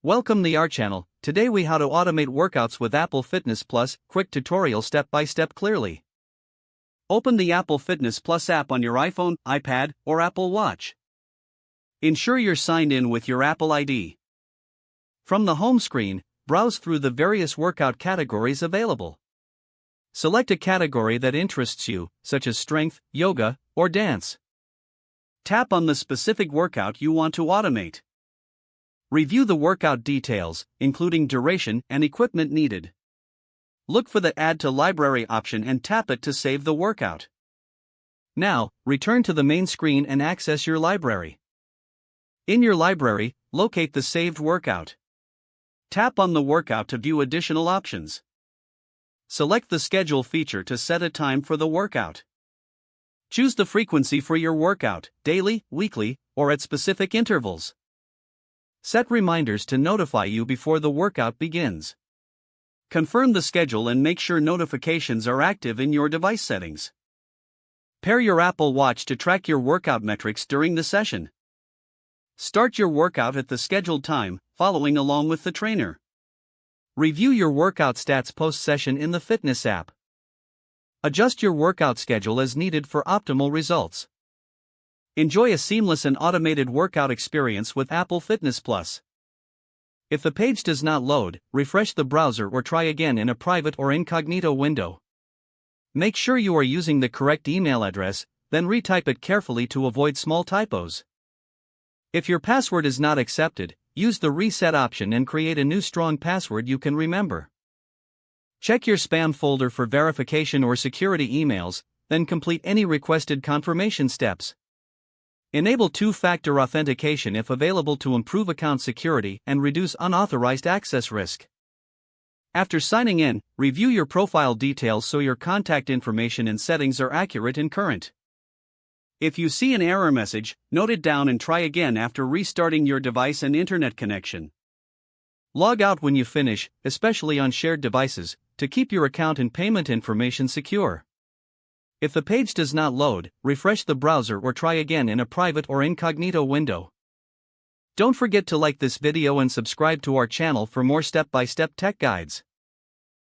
Welcome to our channel. Today we how to automate workouts with Apple Fitness Plus, quick tutorial step by step clearly. Open the Apple Fitness Plus app on your iPhone, iPad, or Apple Watch. Ensure you're signed in with your Apple ID. From the home screen, browse through the various workout categories available. Select a category that interests you, such as strength, yoga, or dance. Tap on the specific workout you want to automate. Review the workout details, including duration and equipment needed. Look for the Add to Library option and tap it to save the workout. Now, return to the main screen and access your library. In your library, locate the saved workout. Tap on the workout to view additional options. Select the Schedule feature to set a time for the workout. Choose the frequency for your workout, daily, weekly, or at specific intervals. Set reminders to notify you before the workout begins. Confirm the schedule and make sure notifications are active in your device settings. Pair your Apple Watch to track your workout metrics during the session. Start your workout at the scheduled time, following along with the trainer. Review your workout stats post-session in the Fitness app. Adjust your workout schedule as needed for optimal results. Enjoy a seamless and automated workout experience with Apple Fitness Plus. If the page does not load, refresh the browser or try again in a private or incognito window. Make sure you are using the correct email address, then retype it carefully to avoid small typos. If your password is not accepted, use the reset option and create a new strong password you can remember. Check your spam folder for verification or security emails, then complete any requested confirmation steps. Enable two-factor authentication if available to improve account security and reduce unauthorized access risk. After signing in, review your profile details so your contact information and settings are accurate and current. If you see an error message, note it down and try again after restarting your device and internet connection. Log out when you finish, especially on shared devices, to keep your account and payment information secure. If the page does not load, refresh the browser or try again in a private or incognito window. Don't forget to like this video and subscribe to our channel for more step-by-step tech guides.